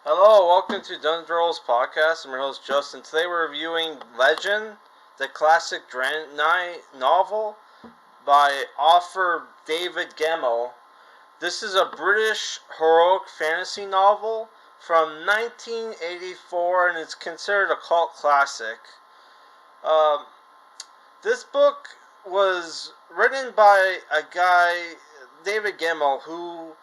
Hello, welcome to Dungeon Rolls Podcast. I'm your host Justin. Today we're reviewing Legend, the classic Draenei novel by author David Gemmell. This is a British heroic fantasy novel from 1984 and it's considered a cult classic. Um, this book was written by a guy, David Gemmell, who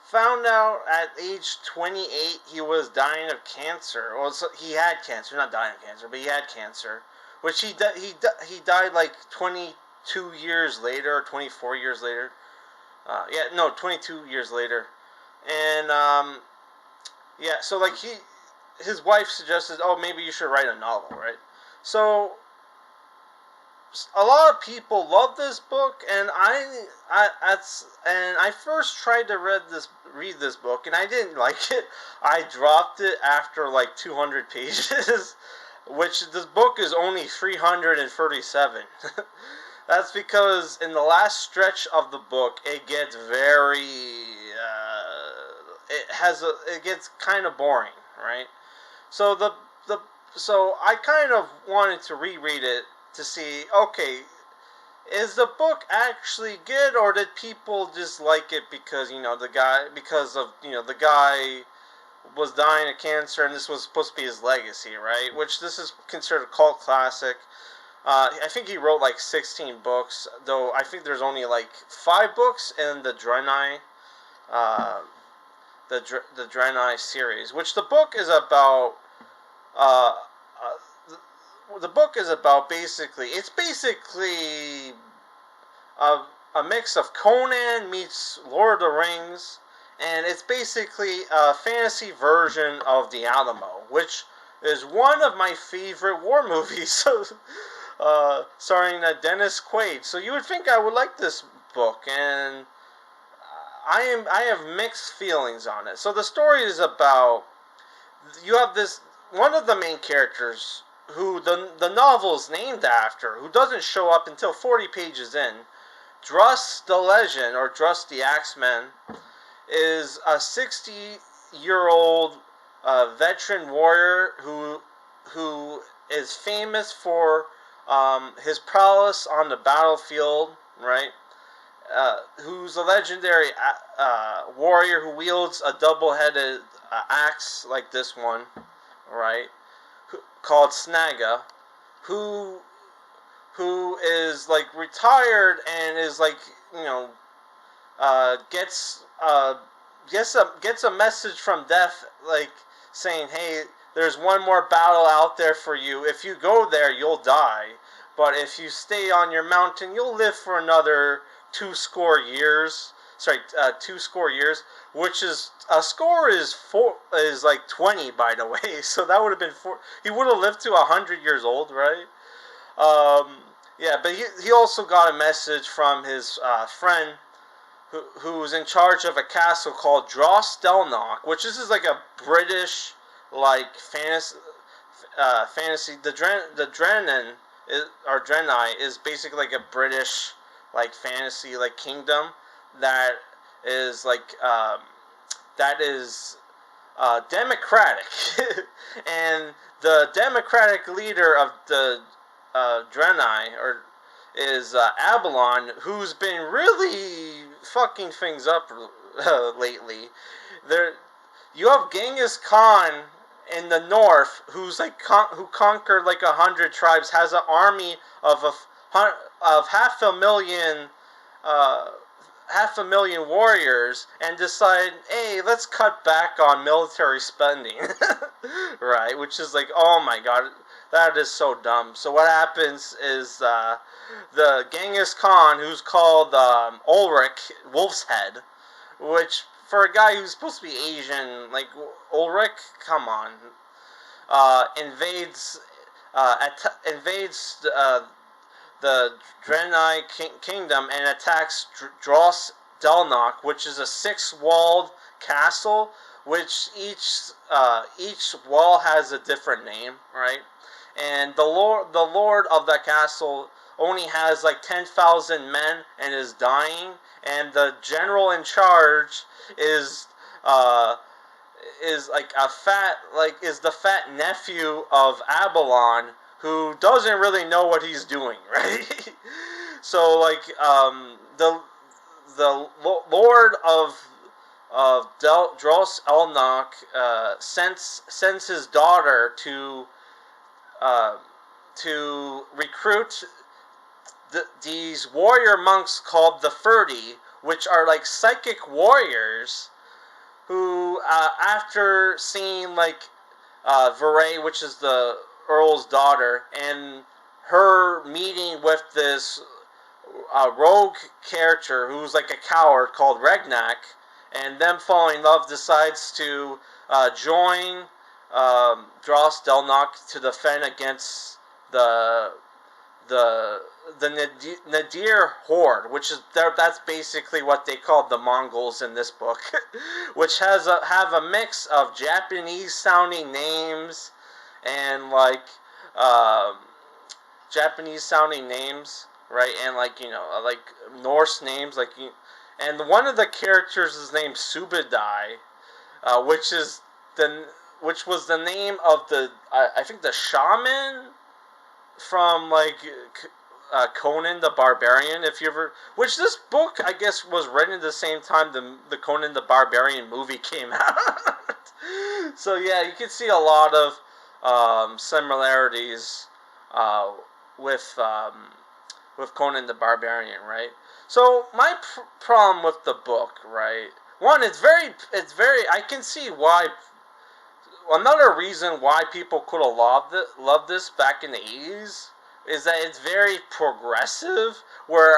found out at age 28 he was dying of cancer. Well, so he had cancer, not dying of cancer, but he had cancer, which he died like 22 years later, or 24 years later. 22 years later, and so like his wife suggested, oh, maybe you should write a novel, right? So a lot of people love this book, and I first tried to read this book, and I didn't like it. I dropped it after like 200 pages, which this book is only 337. That's because in the last stretch of the book, it gets it gets kind of boring, right? So so I kind of wanted to reread it to see, okay, is the book actually good, or did people just like it because the guy was dying of cancer and this was supposed to be his legacy, right? Which this is considered a cult classic. I think he wrote like 16 books, though I think there's only like 5 books in the Draenei, the Draenei series, which the book is about. Uh, the book is about it's basically a mix of Conan meets Lord of the Rings, and it's basically a fantasy version of the Alamo, which is one of my favorite war movies, starring Dennis Quaid. So you would think I would like this book, and I have mixed feelings on it. So the story is about, you have this one of the main characters who the novel is named after, who doesn't show up until 40 pages in. Druss the Legend, or Druss the Axeman, is a 60-year-old veteran warrior who is famous for his prowess on the battlefield, right? Who's a legendary warrior who wields a double-headed axe like this one, right? Called Snaga, who is like retired and is like, gets a message from death, like saying, hey, there's one more battle out there for you. If you go there, you'll die, but if you stay on your mountain, you'll live for another 2 score years. Sorry, 2 score years, which is a score is like 20, by the way. So that would have been 4. He would have lived to 100 years old, right? But he also got a message from his friend who's in charge of a castle called Dros Delnoch, which is like a British like fantasy. The Draenei is basically like a British like fantasy like kingdom that is democratic, and the democratic leader of the Draenei is Avalon, who's been really fucking things up lately. You have Genghis Khan in the north, who's like who conquered like 100 tribes, has an army of half a million. Half a million warriors, and decide, hey, let's cut back on military spending. Right, which is like, oh my god, that is so dumb. So what happens is the Genghis Khan, who's called Ulrich Wolf's Head, which for a guy who's supposed to be Asian, like Ulrich, come on, invades the Draenei kingdom and attacks Dros Delnoch, which is a 6-walled castle, which each wall has a different name, right? And the lord of that castle only has like 10,000 men and is dying, and the general in charge is is like is the fat nephew of Abalon, who doesn't really know what he's doing, right? So like the Lord of Dros Elnok sends his daughter uh, to recruit these warrior monks called the 30, which are like psychic warriors who, after seeing like Ferreira, which is the Earl's daughter, and her meeting with this rogue character who's like a coward called Regnak, and them falling in love, decides to join Dros Delnok to defend against the the Nadir Horde, which is that's basically what they call the Mongols in this book, which have a mix of Japanese sounding names and like um, Japanese sounding names, right? And like like Norse names, like and one of the characters is named Subadai, which is the which was the name of the I think the shaman from like Conan the Barbarian. If you ever, which this book I guess was written at the same time the Conan the Barbarian movie came out. So yeah, you can see a lot of similarities uh, with um, with Conan the Barbarian, right? So my problem with the book, right? One, it's very. I can see why. Another reason why people could have loved this back in the 80s is that it's very progressive, where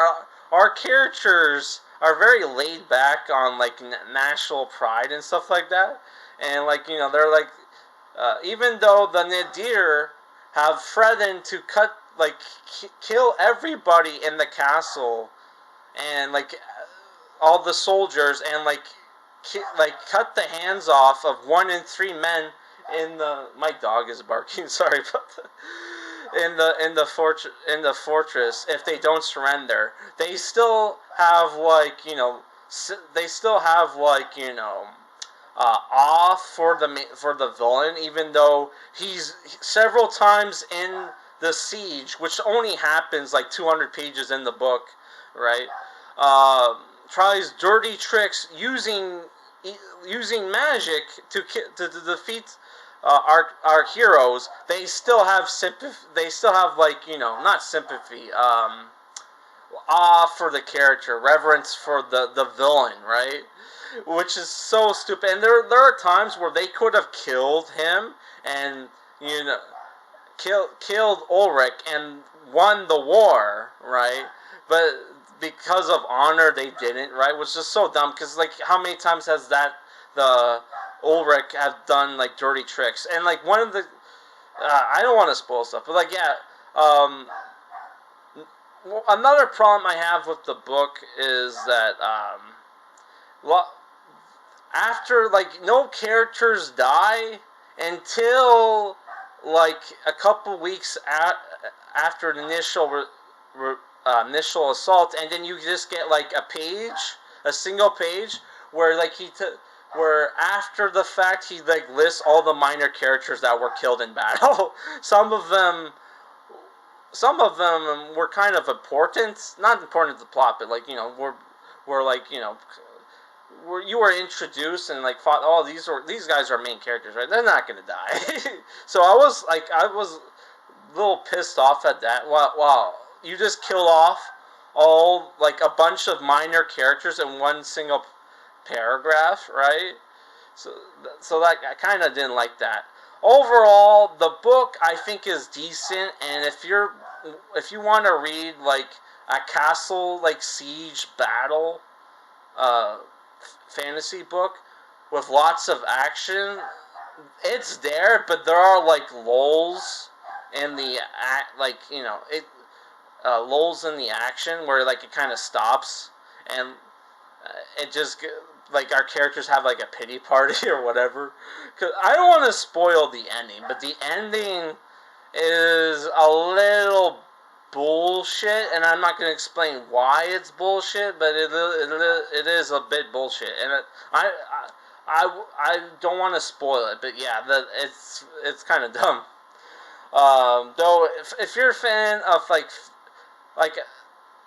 our characters are very laid back on like national pride and stuff like that, and like they're like even though the Nadir have threatened to kill everybody in the castle, and like all the soldiers, and like cut the hands off of 1 in 3 men in the. My dog is barking. Sorry about that. In the fortress, if they don't surrender, they still have they still have off for the villain, even though he's several times in the siege, which only happens like 200 pages in the book, right? Tries dirty tricks using magic to defeat our heroes. They still have sympathy. They still have not sympathy. Awe for the character, reverence for the villain, right? Which is so stupid. And there are times where they could have killed him and killed Ulrich and won the war, right? But because of honor, they didn't, right? Which is so dumb. Because like, how many times has the Ulrich have done like dirty tricks? And like one of the, I don't want to spoil stuff, but like yeah, another problem I have with the book is that after like no characters die until like a couple weeks after the initial assault, and then you just get like a single page where like where after the fact he like lists all the minor characters that were killed in battle. Some of them were kind of important, not important to the plot, but like were like where you were introduced and like thought, oh, these guys are main characters, right? They're not gonna die. So I was a little pissed off at that. Wow, you just killed off all like a bunch of minor characters in one single paragraph, right? So that I kind of didn't like that. Overall, the book I think is decent, and if you want to read like a castle like siege battle uh, fantasy book with lots of action, it's there, but there are like lulls in the lulls in the action where like it kind of stops, and it just like our characters have like a pity party or whatever. Cause I don't want to spoil the ending, but the ending is a little bullshit, and I'm not going to explain why it's bullshit, but it is a bit bullshit, and I don't want to spoil it, but yeah, it's kind of dumb. Though, if you're a fan of like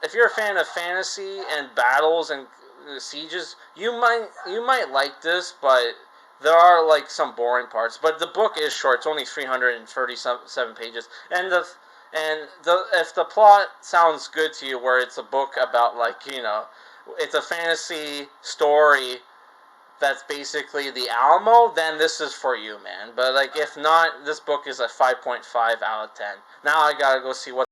if you're a fan of fantasy and battles and sieges, you might like this, but there are like some boring parts. But the book is short; it's only 337 pages, and if the plot sounds good to you, where it's a book about it's a fantasy story that's basically the Alamo, then this is for you, man. But like, if not, this book is a 5.5 out of 10. Now I gotta go see what